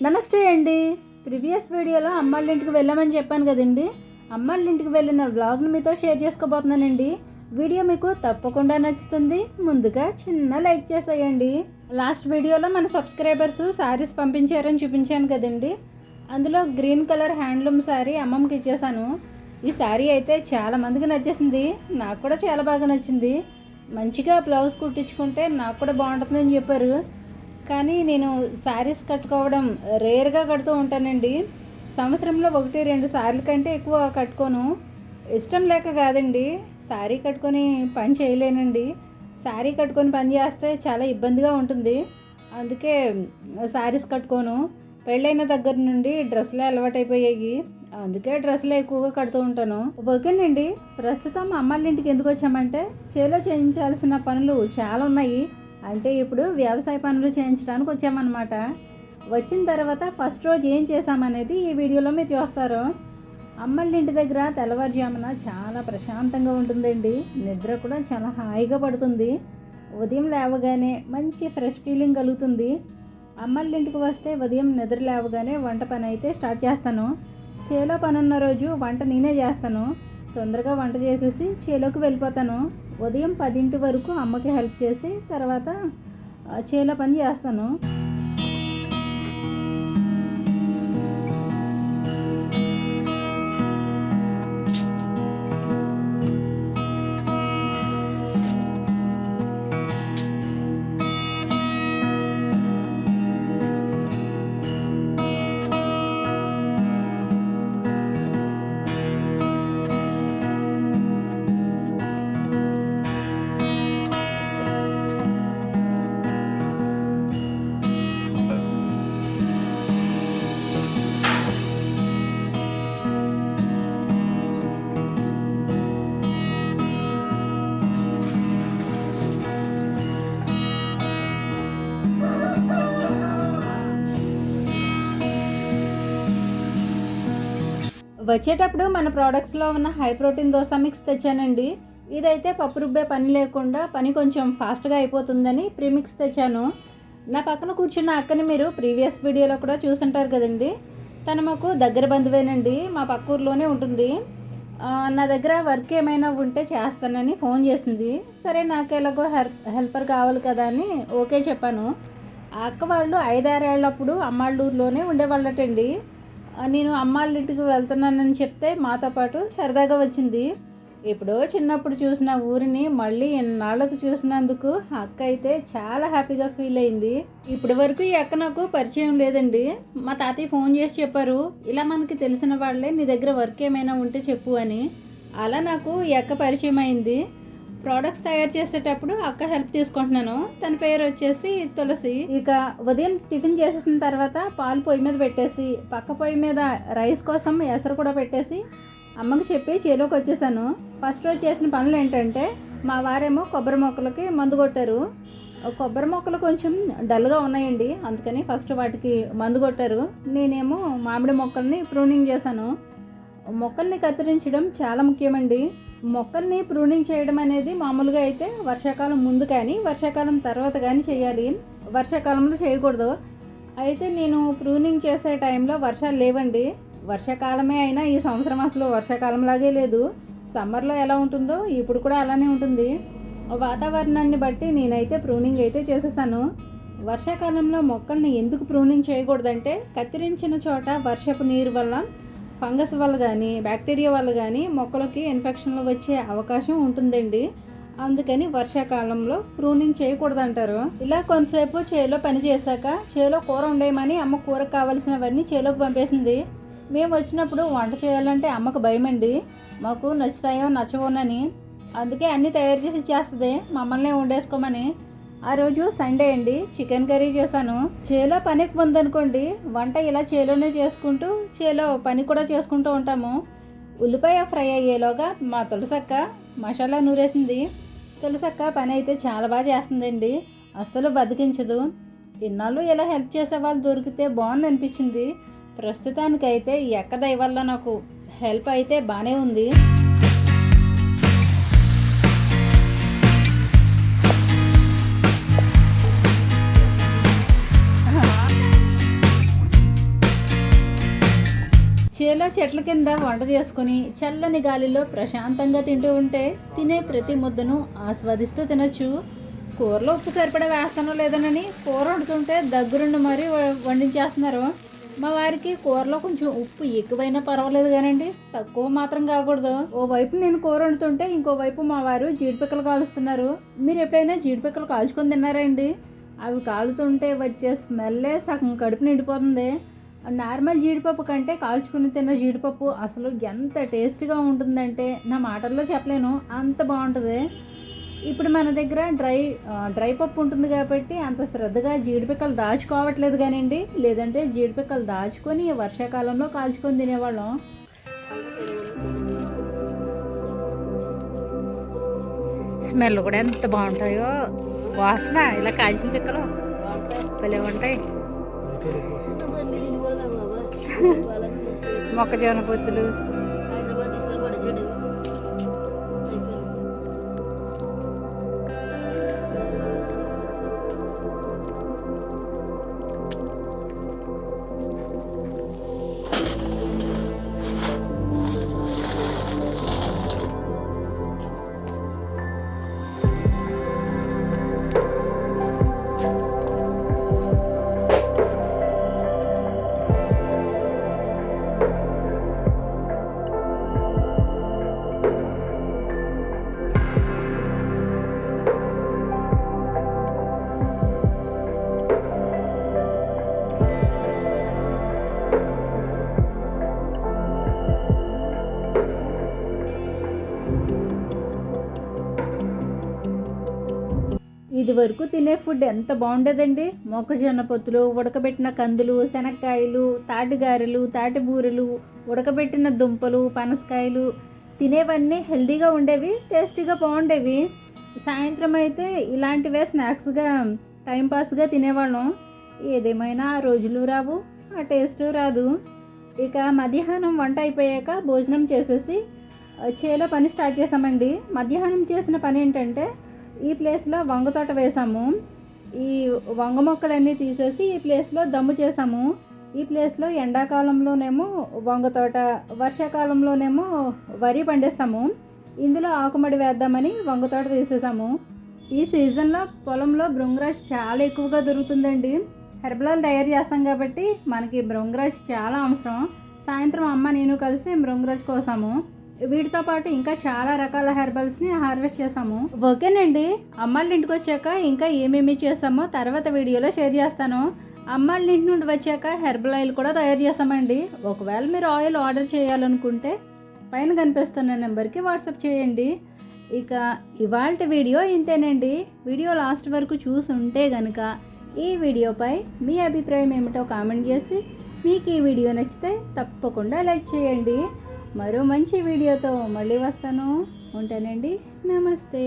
నమస్తే అండి. ప్రీవియస్ వీడియోలో అమ్మాళ్ళ ఇంటికి వెళ్ళామని చెప్పాను కదండి. అమ్మాళ్ళ ఇంటికి వెళ్ళిన వ్లాగ్ని మీతో షేర్ చేసుకోబోతున్నానండి. వీడియో మీకు తప్పకుండా నచ్చుతుంది. ముందుగా చిన్న లైక్ చేసేయండి. లాస్ట్ వీడియోలో మన సబ్స్క్రైబర్స్ శారీస్ పంపించారని చూపించాను కదండి. అందులో గ్రీన్ కలర్ హ్యాండ్లూమ్ శారీ అమ్మమ్మకి ఇచ్చేసాను. ఈ శారీ అయితే చాలా మందికి నచ్చేసింది. నాకు కూడా చాలా బాగా నచ్చింది. మంచిగా బ్లౌజ్ కుట్టించుకుంటే నాకు కూడా బాగుంటుందని చెప్పారు. కానీ నేను శారీస్ కట్టుకోవడం రేర్గా కడుతూ ఉంటానండి. సంవత్సరంలో 1-2 సార్లు కంటే ఎక్కువ కట్టుకోను. ఇష్టం లేక కాదండి, శారీ కట్టుకొని పని చేయలేనండి. శారీ కట్టుకొని పని చేస్తే చాలా ఇబ్బందిగా ఉంటుంది. అందుకే శారీస్ కట్టుకోను. పెళ్ళైన దగ్గర నుండి డ్రెస్సులే అలవాటైపోయాయి. అందుకే డ్రెస్సులే ఎక్కువగా కడుతూ ఉంటాను. ఓకేనండి, ప్రస్తుతం అమ్మాళ్ళ ఇంటికి ఎందుకు వచ్చామంటే చేలో చేయించాల్సిన పనులు చాలా ఉన్నాయి. అంటే ఇప్పుడు వ్యవసాయ పనులు చేయించడానికి వచ్చామన్నమాట. వచ్చిన తర్వాత ఫస్ట్ రోజు ఏం చేసామనేది ఈ వీడియోలో మీరు చూస్తారు. అమ్మళ్ళ ఇంటి దగ్గర తెల్లవారుజామున చాలా ప్రశాంతంగా ఉంటుందండి. నిద్ర కూడా చాలా హాయిగా పడుతుంది. ఉదయం లేవగానే మంచి ఫ్రెష్ ఫీలింగ్ కలుగుతుంది. అమ్మళ్ళ ఇంటికి వస్తే ఉదయం నిద్ర లేవగానే వంట పని అయితే స్టార్ట్ చేస్తాను. చేలో పని ఉన్న రోజు వంట నేనే చేస్తాను. తొందరగా వంట చేసేసి చేలోకి వెళ్ళిపోతాను. ఉదయం 10 వరకు అమ్మకి హెల్ప్ చేసి తర్వాత చేలో పని చేస్తాను. వచ్చేటప్పుడు మన ప్రోడక్ట్స్లో ఉన్న హై ప్రోటీన్ దోశ మిక్స్ తెచ్చానండి. ఇదైతే పప్పు రుబ్బే పని లేకుండా పని కొంచెం ఫాస్ట్గా అయిపోతుందని ప్రీమిక్స్ తెచ్చాను. నా పక్కన కూర్చున్న అక్కని మీరు ప్రీవియస్ వీడియోలో కూడా చూసుంటారు కదండి. తను మాకు దగ్గర బంధువేనండి, మా పక్క ఊర్లోనే ఉంటుంది. నా దగ్గర వర్క్ ఏమైనా ఉంటే చేస్తానని ఫోన్ చేసింది. సరే, నాకు ఎలాగో హెల్పర్ కావాలి కదా అని ఓకే చెప్పాను. ఆ అక్క వాళ్ళు 5-6 ఏళ్ళప్పుడు అమ్మాళ్ళూరులోనే ఉండేవాళ్ళటండి. నేను అమ్మాళ్ళ ఇంటికి వెళ్తున్నానని చెప్తే మాతో పాటు సరదాగా వచ్చింది. ఎప్పుడో చిన్నప్పుడు చూసిన ఊరిని మళ్ళీ ఎన్నాళ్ళకు చూసినందుకు అక్క అయితే చాలా హ్యాపీగా ఫీల్ అయింది. ఇప్పటి వరకు ఈ అక్క నాకు పరిచయం లేదండి. మా తాతయ్య ఫోన్ చేసి చెప్పారు, ఇలా మనకి తెలిసిన వాళ్ళే నీ దగ్గర వర్క్ ఏమైనా ఉంటే చెప్పు అని. అలా నాకు ఈ అక్క పరిచయం అయింది. ప్రోడక్ట్స్ తయారు చేసేటప్పుడు అక్క హెల్ప్ తీసుకుంటున్నాను. తన పేరు వచ్చేసి తులసి. ఇక ఉదయం టిఫిన్ చేసేసిన తర్వాత పాలు పొయ్యి మీద పెట్టేసి పక్క పొయ్యి మీద రైస్ కోసం ఎసరు కూడా పెట్టేసి అమ్మకి చెప్పి చేలోకి వచ్చేసాను. ఫస్ట్ రోజు చేసిన పనులు ఏంటంటే, మా వారేమో కొబ్బరి మొక్కలకి మందు కొట్టారు. కొబ్బరి మొక్కలు కొంచెం డల్గా ఉన్నాయండి, అందుకని ఫస్ట్ వాటికి మందు కొట్టారు. నేనేమో మామిడి మొక్కల్ని ప్రూనింగ్ చేశాను. మొక్కల్ని కత్తిరించడం చాలా ముఖ్యమండి. మొక్కల్ని ప్రూనింగ్ చేయడం అనేది మామూలుగా అయితే వర్షాకాలం ముందు కానీ వర్షాకాలం తర్వాత కానీ చేయాలి, వర్షాకాలంలో చేయకూడదు. అయితే నేను ప్రూనింగ్ చేసే టైంలో వర్షాలు లేవండి. వర్షాకాలమే అయినా ఈ సంవత్సరం అసలు వర్షాకాలంలాగే లేదు. సమ్మర్లో ఎలా ఉంటుందో ఇప్పుడు కూడా అలానే ఉంటుంది. వాతావరణాన్ని బట్టి నేనైతే ప్రూనింగ్ అయితే చేసేసాను. వర్షాకాలంలో మొక్కల్ని ఎందుకు ప్రూనింగ్ చేయకూడదంటే, కత్తిరించిన చోట వర్షపు నీరు వల్ల ఫంగస్ వల్ల కానీ బ్యాక్టీరియా వల్ల కానీ మొక్కలకి ఇన్ఫెక్షన్లు వచ్చే అవకాశం ఉంటుందండి. అందుకని వర్షాకాలంలో ప్రూనింగ్ చేయకూడదంటారు. ఇలా కొంతసేపు చేలో పని చేశాక చేలో కూర ఉండేయమని అమ్మ కూరకు కావాల్సినవన్నీ చేలోకి పంపేసింది. మేము వచ్చినప్పుడు వంట చేయాలంటే అమ్మకు భయమండి, మాకు నచ్చుతాయో నచ్చవోనని. అందుకే అన్నీ తయారు చేసి ఇచ్చేస్తుంది, మమ్మల్ని వండేసుకోమని. ఆ రోజు సండే అండి, చికెన్ కర్రీ చేశాను. చేలో పనికి ఉందనుకోండి, వంట ఇలా చేలోనే చేసుకుంటూ చేలో పని కూడా చేసుకుంటూ ఉంటాము. ఉల్లిపాయ ఫ్రై అయ్యేలోగా మా తులసక్క మసాలా నూరేసింది. తులసక్క పని అయితే చాలా బాగా చేస్తుందండి, అస్సలు బతికించదు. ఇన్నాళ్ళు ఇలా హెల్ప్ చేసే వాళ్ళు దొరికితే బాగుంది అనిపించింది. ప్రస్తుతానికైతే ఈ అక్క దయ వల్ల నాకు హెల్ప్ అయితే బాగానే ఉంది. చేలో చెట్ల కింద వంట చేసుకుని చల్లని గాలిలో ప్రశాంతంగా తింటూ ఉంటే తినే ప్రతి ముద్దను ఆస్వాదిస్తూ తినొచ్చు. కూరలో ఉప్పు సరిపడా వేస్తానో లేదనని కూర వండుతుంటే దగ్గరుండి మరీ వండించేస్తున్నారు. మా వారికి కూరలో కొంచెం ఉప్పు ఎక్కువైనా పర్వాలేదు కానండి, తక్కువ మాత్రం కాకూడదు. ఓవైపు నేను కూర వండుతుంటే ఇంకోవైపు మా వారు జీడిపిక్కలు కాలుస్తున్నారు. మీరు ఎప్పుడైనా జీడిపిక్కలు కాల్చుకొని తిన్నారా అండి? అవి కాలుతుంటే వచ్చే స్మెల్లే సగం కడుపు నిండిపోతుంది. నార్మల్ జీడిపప్పు కంటే కాల్చుకుని తిన్న జీడిపప్పు అసలు ఎంత టేస్ట్గా ఉంటుందంటే నా మాటల్లో చెప్పలేను, అంత బాగుంటుంది. ఇప్పుడు మన దగ్గర డ్రై పప్పు ఉంటుంది కాబట్టి అంత శ్రద్ధగా జీడిపిక్కలు దాచుకోవట్లేదు కానివ్వండి, లేదంటే జీడిపిక్కలు దాచుకొని వర్షాకాలంలో కాల్చుకొని తినేవాళ్ళం. స్మెల్ కూడా ఎంత బాగుంటాయో, వాసన ఇలా కాల్చిన పిక్కలు భలే ఉంటాయి. మొక్కజొన్న పొత్తులు, ఇది వరకు తినే ఫుడ్ ఎంత బాగుండేదండి. మొక్కజొన్న పొత్తులు, ఉడకబెట్టిన కందులు, శనక్కాయలు, తాటిగారెలు, తాటి బూరెలు, ఉడకబెట్టిన దుంపలు, పనసకాయలు తినేవన్నీ హెల్తీగా ఉండేవి, టేస్టీగా బాగుండేవి. సాయంత్రం అయితే ఇలాంటివే స్నాక్స్గా టైంపాస్గా తినేవాళ్ళం. ఏదేమైనా ఆ రోజులు రావు, ఆ టేస్ట్ రాదు. ఇక మధ్యాహ్నం వంట అయిపోయాక భోజనం చేసేసి చేలో పని స్టార్ట్ చేసామండి. మధ్యాహ్నం చేసిన పని ఏంటంటే, ఈ ప్లేస్లో వంగ తోట వేసాము. ఈ వంగ మొక్కలన్నీ తీసేసి ఈ ప్లేస్లో దమ్ము చేసాము. ఈ ప్లేస్లో ఎండాకాలంలోనేమో వంగ తోట, వర్షాకాలంలోనేమో వరి పండిస్తాము. ఇందులో ఆకుమడి వేద్దామని వంగ తోట తీసేసాము. ఈ సీజన్లో పొలంలో భృంగరాజ్ చాలా ఎక్కువగా దొరుకుతుందండి. హెర్బలాలు తయారు చేస్తాం కాబట్టి మనకి భృంగరాజ్ చాలా అవసరం. సాయంత్రం అమ్మ నేను కలిసి భృంగరాజ్ కోసాము. వీటితో పాటు ఇంకా చాలా రకాల హెర్బల్స్ని హార్వెస్ట్ చేసాము. ఓకేనండి, అమ్మాళ్ళ ఇంటికి వచ్చాక ఇంకా ఏమేమి చేసామో తర్వాత వీడియోలో షేర్ చేస్తాను. అమ్మాళ్ళ ఇంటి నుండి వచ్చాక హెర్బల్ ఆయిల్ కూడా తయారు చేసామండి. ఒకవేళ మీరు ఆయిల్ ఆర్డర్ చేయాలనుకుంటే పైన కనిపిస్తున్న నెంబర్కి వాట్సాప్ చేయండి. ఇక ఇవాల్టి వీడియో ఇంతేనండి. వీడియో లాస్ట్ వరకు చూసుంటే కనుక ఈ వీడియోపై మీ అభిప్రాయం ఏమిటో కామెంట్ చేసి, మీకు ఈ వీడియో నచ్చితే తప్పకుండా లైక్ చేయండి. మరో మంచి వీడియోతో మళ్ళీ వస్తాను. ఉంటానండి, నమస్తే.